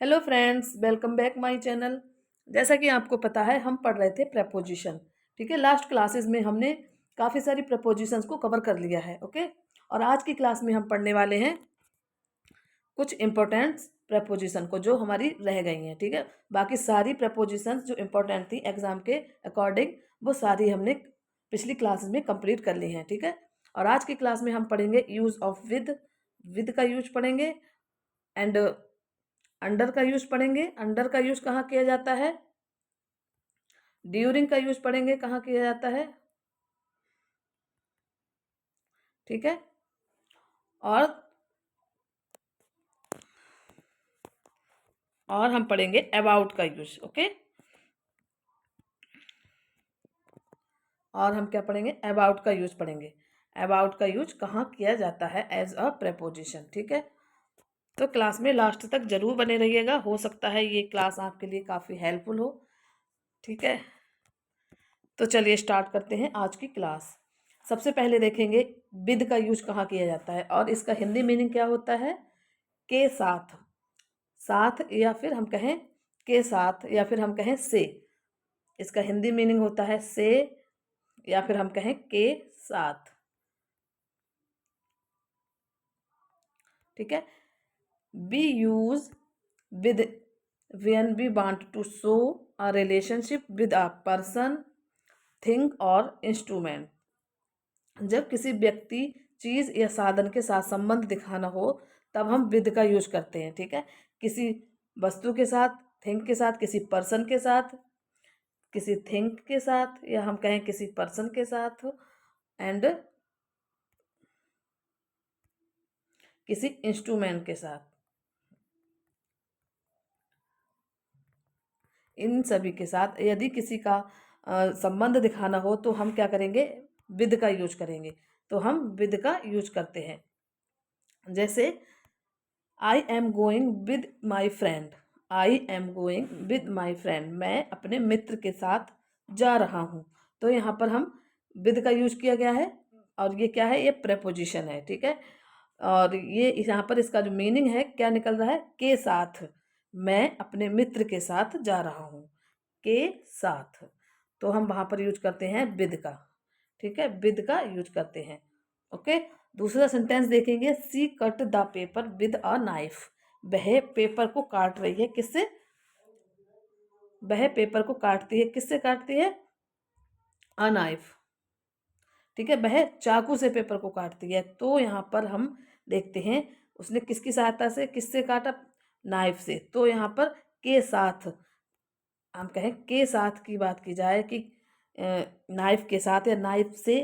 Hello friends, welcome back my channel. जैसा कि आपको पता है, हम पढ़ रहे थे प्रपोजिशन। ठीक है, लास्ट क्लासेस में हमने काफ़ी सारी प्रपोजिशंस को कवर कर लिया है। ओके, और आज की क्लास में हम पढ़ने वाले हैं कुछ इंपॉर्टेंट प्रपोजिशन को जो हमारी रह गई हैं। ठीक है, बाकी सारी प्रपोजिशंस जो इंपॉर्टेंट थी एग्जाम के अकॉर्डिंग, वो सारी हमने पिछली क्लासेस में कंप्लीट कर ली हैं। ठीक है, और आज की क्लास में हम पढ़ेंगे यूज ऑफ विद का यूज पढ़ेंगे, एंड अंडर का यूज पढ़ेंगे। अंडर का यूज कहाँ किया जाता है? ड्यूरिंग का यूज पढ़ेंगे, कहाँ किया जाता है। ठीक है, और हम पढ़ेंगे अबाउट का यूज। ओके, और हम क्या पढ़ेंगे? अबाउट का यूज पढ़ेंगे। अबाउट का यूज कहाँ किया जाता है एज अ प्रेपोजिशन। ठीक है, तो क्लास में लास्ट तक जरूर बने रहिएगा, हो सकता है ये क्लास आपके लिए काफ़ी हेल्पफुल हो। ठीक है, तो चलिए स्टार्ट करते हैं आज की क्लास। सबसे पहले देखेंगे विद का यूज कहाँ किया जाता है, और इसका हिंदी मीनिंग क्या होता है? के साथ, साथ, या फिर हम कहें के साथ, या फिर हम कहें से। इसका हिंदी मीनिंग होता है से, या फिर हम कहें के साथ। ठीक है, we use with when we want to show a relationship with a person, thing और instrument। जब किसी व्यक्ति, चीज या साधन के साथ संबंध दिखाना हो, तब हम विद का यूज करते हैं। ठीक है, किसी वस्तु के साथ, थिंग के साथ, किसी पर्सन के साथ, किसी थिंग के साथ, या हम कहें किसी पर्सन के साथ, एंड किसी इंस्ट्रूमेंट के साथ, इन सभी के साथ यदि किसी का संबंध दिखाना हो तो हम क्या करेंगे? विद का यूज करेंगे। तो हम विद का यूज करते हैं। जैसे I am going with my friend. I am going with my friend, मैं अपने मित्र के साथ जा रहा हूँ। तो यहाँ पर हम विद का यूज किया गया है, और ये क्या है? ये प्रेपोजिशन है। ठीक है, और ये यहाँ पर इसका जो मीनिंग है क्या निकल रहा है? के साथ, मैं अपने मित्र के साथ जा रहा हूँ। के साथ, तो हम वहाँ पर यूज करते हैं विद का। ठीक है, विद का यूज करते हैं। ओके, दूसरा सेंटेंस देखेंगे, she cut the paper with a knife. वह पेपर को काट रही है, किससे? वह पेपर को काटती है, किससे काटती है? A knife. ठीक है, वह चाकू से पेपर को काटती है। तो यहाँ पर हम देखते हैं उसने किसकी सहायता से, किससे काटा? नाइफ से। तो यहाँ पर के साथ, हम कहें के साथ की बात की जाए कि नाइफ के साथ या नाइफ से,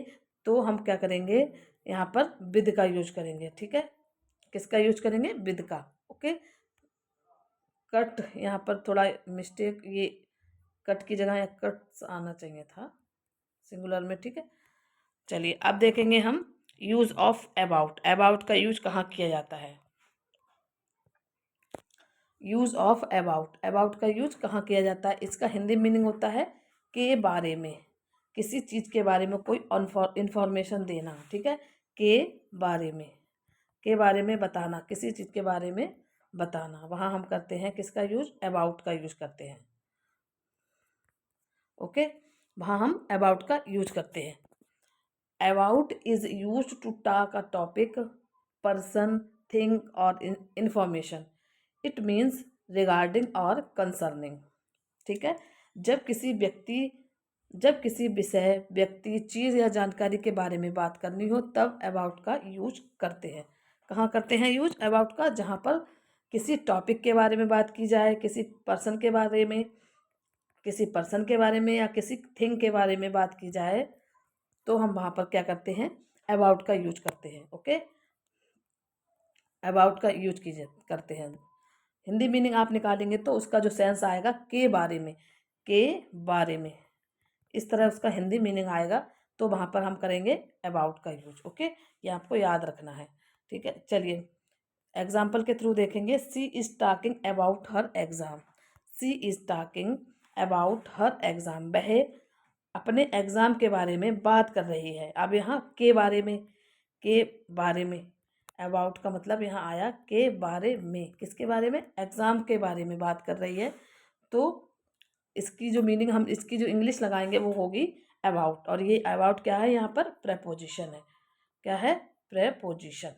तो हम क्या करेंगे? यहाँ पर विद का यूज करेंगे। ठीक है, किसका यूज करेंगे? विद का। ओके, कट, यहाँ पर थोड़ा मिस्टेक, ये कट की जगह यहाँ कट आना चाहिए था सिंगुलर में। ठीक है, चलिए अब देखेंगे हम यूज ऑफ अबाउट। अबाउट का यूज कहाँ किया जाता है? यूज ऑफ अबाउट, अबाउट का यूज कहाँ किया जाता है? इसका हिंदी मीनिंग होता है के बारे में, किसी चीज के बारे में कोई इंफॉर्मेशन देना। ठीक है, के बारे में, के बारे में बताना, किसी चीज के बारे में बताना, वहाँ हम करते हैं किसका यूज? अबाउट का यूज करते हैं। ओके, वहाँ हम अबाउट का यूज करते हैं। About is use to talk a topic, person, thing और इंफॉर्मेशन। इट मीन्स रिगार्डिंग और कंसर्निंग। ठीक है, जब किसी व्यक्ति, जब किसी विषय, व्यक्ति, चीज़ या जानकारी के बारे में बात करनी हो, तब अबाउट का यूज करते हैं। कहाँ करते हैं यूज अबाउट का? जहाँ पर किसी टॉपिक के बारे में बात की जाए, किसी पर्सन के बारे में, किसी पर्सन के बारे में, या किसी थिंग के बारे में बात की जाए, तो हम वहाँ पर क्या करते हैं? अबाउट का यूज करते हैं। ओके, अबाउट का यूज कीजिए करते हैं। हिंदी मीनिंग आप निकालेंगे तो उसका जो सेंस आएगा के बारे में, के बारे में, इस तरह उसका हिंदी मीनिंग आएगा। तो वहाँ पर हम करेंगे अबाउट का यूज। ओके, ये आपको याद रखना है। ठीक है, चलिए एग्जाम्पल के थ्रू देखेंगे। She is talking about her exam. She is talking about her exam, वह अपने एग्ज़ाम के बारे में बात कर रही है। अब यहाँ के बारे में, के बारे में, अबाउट का मतलब यहाँ आया के बारे में। किसके बारे में? एग्ज़ाम के बारे में बात कर रही है। तो इसकी जो मीनिंग, हम इसकी जो इंग्लिश लगाएंगे वो होगी अबाउट। और ये अबाउट क्या है? यहाँ पर प्रेपोजिशन है। क्या है? प्रेपोजिशन।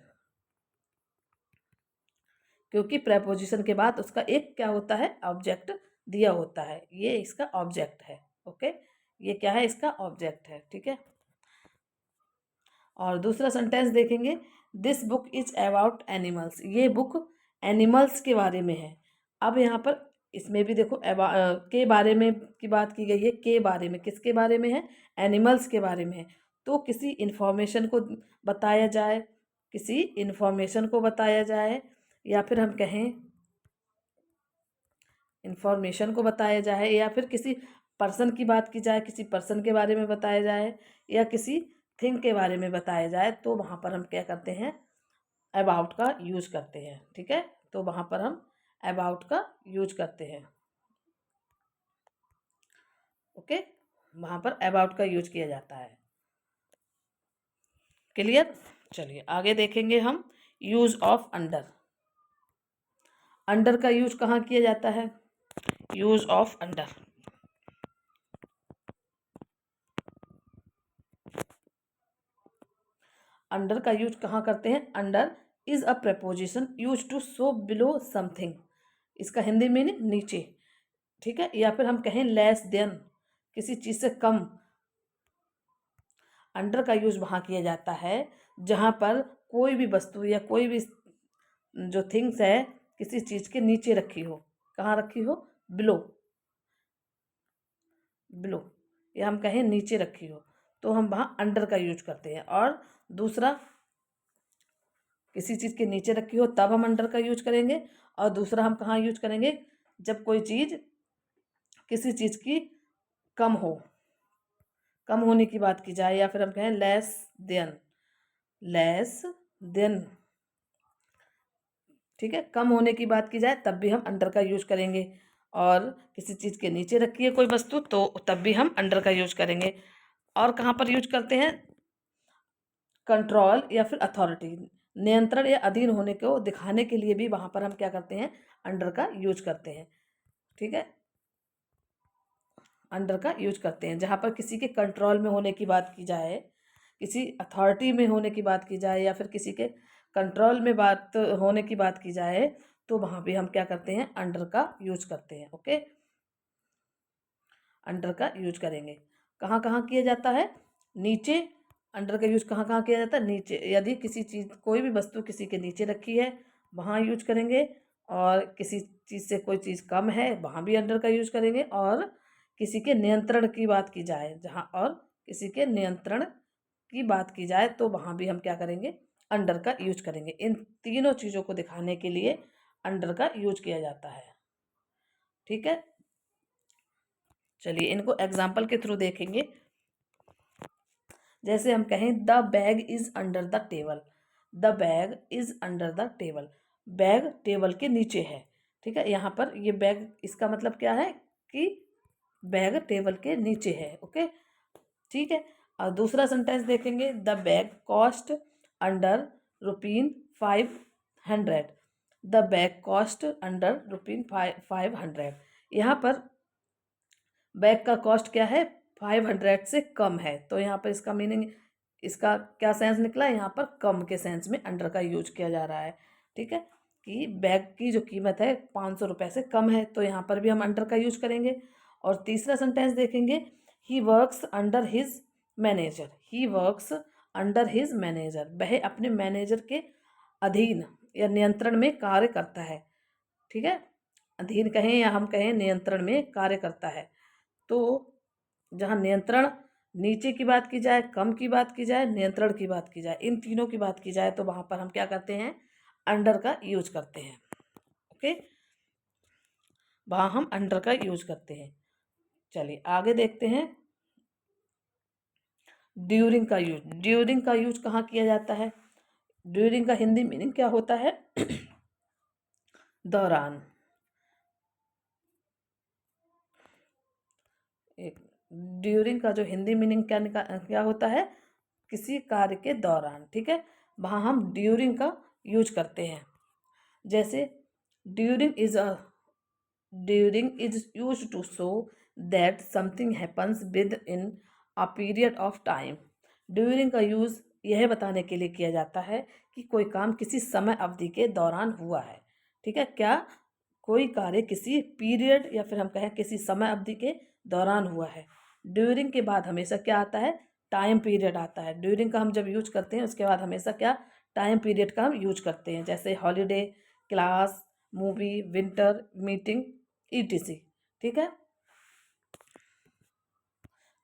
क्योंकि प्रेपोजिशन के बाद उसका एक क्या होता है? ऑब्जेक्ट दिया होता है। ये इसका ऑब्जेक्ट है। ओके, ये क्या है? इसका ऑब्जेक्ट है। ठीक है। और दूसरा सेंटेंस देखेंगे, this book is about animals. ये बुक एनिमल्स के बारे में है। अब यहाँ पर इसमें भी देखो के बारे में की बात की गई है। के बारे में किसके बारे में है? एनिमल्स के बारे में है। तो किसी इन्फॉर्मेशन को बताया जाए, किसी इन्फॉर्मेशन को बताया जाए, या फिर हम कहें इन्फॉर्मेशन को बताया जाए, या फिर किसी पर्सन की बात की जाए, किसी पर्सन के बारे में बताया जाए, या किसी थिंग के बारे में बताया जाए, तो वहाँ पर हम क्या करते हैं? अबाउट का यूज करते हैं। ठीक है। तो वहाँ पर हम अबाउट का यूज करते हैं। ओके, वहाँ पर अबाउट का यूज किया जाता है। क्लियर? चलिए आगे देखेंगे हम यूज ऑफ अंडर। अंडर का यूज कहाँ किया जाता है? Use of under. अंडर का यूज कहाँ करते हैं? Under is a preposition use to show below something. इसका हिंदी मीनिंग नीचे। ठीक है। या फिर हम कहें लेस देन, किसी चीज़ से कम। अंडर का यूज वहाँ किया जाता है जहाँ पर कोई भी वस्तु या कोई भी जो थिंग्स है किसी चीज़ के नीचे रखी हो। कहाँ रखी हो? बिलो। बिलो, या हम कहें नीचे रखी हो, तो हम वहाँ अंडर का यूज करते हैं। और दूसरा, किसी चीज़ के नीचे रखी हो तब हम अंडर का यूज करेंगे। और दूसरा हम कहाँ यूज करेंगे? जब कोई चीज़ किसी चीज़ की कम हो, कम होने की बात की जाए, या फिर हम कहें लेस देन। Less than. ठीक है। कम होने की बात की जाए तब भी हम अंडर का यूज करेंगे। और किसी चीज़ के नीचे रखी है कोई वस्तु तो तब भी हम अंडर का यूज करेंगे। और कहाँ पर यूज करते हैं? कंट्रोल या फिर अथॉरिटी, नियंत्रण या अधीन होने को दिखाने के लिए भी वहाँ पर हम क्या करते हैं? अंडर का यूज करते हैं। ठीक है। अंडर का यूज करते हैं जहाँ पर किसी के कंट्रोल में होने की बात की जाए, किसी अथॉरिटी में होने की बात की जाए, या फिर किसी के कंट्रोल में बात होने की बात की जाए, तो वहाँ भी हम क्या करते हैं? अंडर का यूज करते हैं। ओके, अंडर का यूज करेंगे। कहाँ कहाँ किया जाता है? नीचे। अंडर का यूज कहाँ कहाँ किया जाता है? नीचे। यदि किसी चीज़, कोई भी वस्तु किसी के नीचे रखी है वहाँ यूज करेंगे। और किसी चीज़ से कोई चीज़ कम है वहाँ भी अंडर का यूज करेंगे। और किसी के नियंत्रण की बात की जाए जहाँ, और किसी के नियंत्रण की बात की जाए तो वहाँ भी हम क्या करेंगे? अंडर का यूज करेंगे। इन तीनों चीज़ों को दिखाने के लिए अंडर का यूज किया जाता है। ठीक है। चलिए इनको एग्जाम्पल के थ्रू देखेंगे। जैसे हम कहें the bag is under the table. The bag is under the table. Bag table के नीचे है। ठीक है। यहाँ पर ये बैग, इसका मतलब क्या है? कि बैग टेबल के नीचे है। ओके, ठीक है। और दूसरा सेंटेंस देखेंगे, the bag cost under ₹500। The bag cost under ₹500। यहाँ पर बैग का कॉस्ट क्या है? 500 से कम है। तो यहाँ पर इसका मीनिंग, इसका क्या सेंस निकला? यहाँ पर कम के सेंस में अंडर का यूज किया जा रहा है। ठीक है, कि बैग की जो कीमत है 500 रुपये से कम है, तो यहाँ पर भी हम अंडर का यूज करेंगे। और तीसरा सेंटेंस देखेंगे, he works under his manager. He works under his manager. वह अपने मैनेजर के अधीन या नियंत्रण में कार्य करता है। ठीक है, अधीन कहें या हम कहें नियंत्रण में कार्य करता है। तो जहाँ नियंत्रण, नीचे की बात की जाए, कम की बात की जाए, नियंत्रण की बात की जाए, इन तीनों की बात की जाए, तो वहाँ पर हम क्या करते हैं? अंडर का यूज करते हैं। ओके, वहाँ हम अंडर का यूज करते हैं। चलिए आगे देखते हैं ड्यूरिंग का यूज। ड्यूरिंग का यूज कहाँ किया जाता है? ड्यूरिंग का हिंदी मीनिंग क्या होता है? दौरान। एक ड्यूरिंग का जो हिंदी मीनिंग क्या होता है? किसी कार्य के दौरान। ठीक है, वहाँ हम ड्यूरिंग का यूज करते हैं। जैसे during is use to show that something happens within a period of time. During का यूज़ यह बताने के लिए किया जाता है कि कोई काम किसी समय अवधि के दौरान हुआ है। ठीक है, क्या कोई कार्य किसी पीरियड या फिर हम कहें किसी समय अवधि के दौरान हुआ है। ड्यूरिंग के बाद हमेशा क्या आता है, टाइम पीरियड आता है। ड्यूरिंग का हम जब यूज करते हैं उसके बाद हमेशा क्या, टाइम पीरियड का हम यूज करते हैं। जैसे holiday, class, movie, winter, meeting, etc. ठीक है,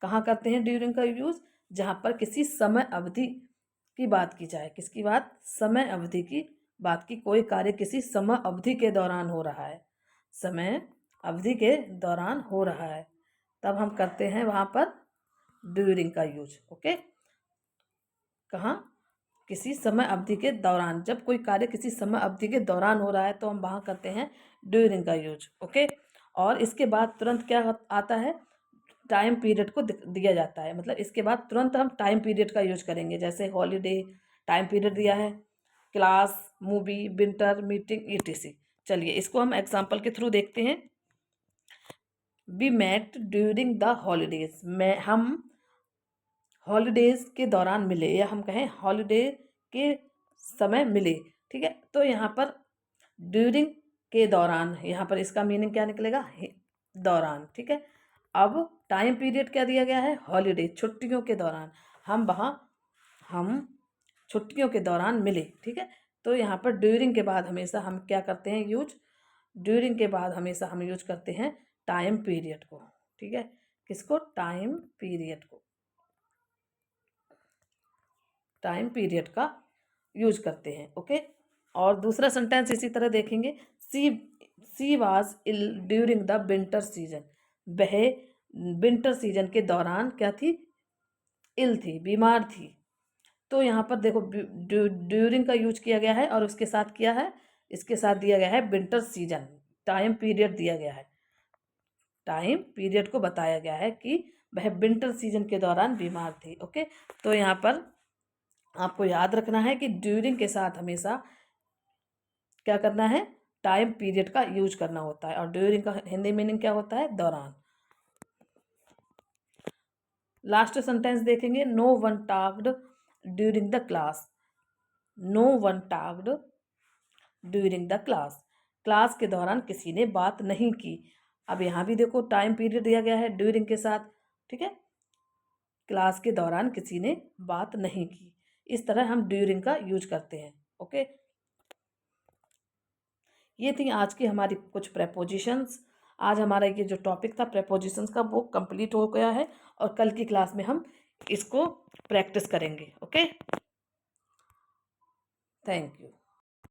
कहाँ करते हैं ड्यूरिंग का यूज, जहाँ पर किसी समय अवधि की बात की जाए। किसकी बात, समय अवधि की बात की, कोई कार्य किसी समय अवधि के दौरान हो रहा है, समय अवधि के दौरान हो रहा है, तब हम करते हैं वहाँ पर ड्यूरिंग का यूज। ओके, कहाँ, किसी समय अवधि के दौरान, जब कोई कार्य किसी समय अवधि के दौरान हो रहा है तो हम वहाँ करते हैं ड्यूरिंग का यूज। ओके, और इसके बाद तुरंत क्या आता है, टाइम पीरियड को दिया जाता है। मतलब इसके बाद तुरंत हम टाइम पीरियड का यूज करेंगे। जैसे हॉलीडे, टाइम पीरियड दिया है, class, movie, winter, meeting, etc. चलिए इसको हम एग्जाम्पल के थ्रू देखते हैं। We met during the holidays, में हम हॉलीडेज के दौरान मिले, या हम कहें हॉलीडे के समय मिले। ठीक है, तो यहाँ पर ड्यूरिंग के दौरान, यहाँ पर इसका मीनिंग क्या निकलेगा, दौरान। ठीक है, अब टाइम पीरियड क्या दिया गया है, हॉलीडे, छुट्टियों के दौरान, हम छुट्टियों के दौरान मिले। ठीक है, तो यहाँ पर ड्यूरिंग के बाद हमेशा हम क्या करते हैं यूज, ड्यूरिंग के बाद हमेशा हम यूज करते हैं टाइम पीरियड को। ठीक है, किसको, टाइम पीरियड को, टाइम पीरियड का यूज करते हैं। ओके, और दूसरा सेंटेंस इसी तरह देखेंगे। She was ill during the winter season, वह विंटर सीजन के दौरान क्या थी, इल थी, बीमार थी। तो यहाँ पर देखो ड्यूरिंग का यूज किया गया है और उसके साथ किया है, इसके साथ दिया गया है विंटर सीजन, टाइम पीरियड दिया गया है, टाइम पीरियड को बताया गया है कि वह विंटर सीजन के दौरान बीमार थी। ओके, तो यहाँ पर आपको याद रखना है कि ड्यूरिंग के साथ हमेशा क्या करना है, टाइम पीरियड का यूज करना होता है। और ड्यूरिंग का हिंदी मीनिंग क्या होता है, दौरान। लास्ट सेंटेंस देखेंगे। No one talked during the class, no one talked during the class, class के दौरान किसी ने बात नहीं की। अब यहाँ भी देखो टाइम पीरियड दिया गया है ड्यूरिंग के साथ। ठीक है, क्लास के दौरान किसी ने बात नहीं की। इस तरह हम ड्यूरिंग का यूज करते हैं। ओके, ये थी आज की हमारी कुछ प्रेपोजिशंस। आज हमारा ये जो टॉपिक था प्रेपोजिशंस का वो कंप्लीट हो गया है, और कल की क्लास में हम इसको प्रैक्टिस करेंगे। Okay, thank you.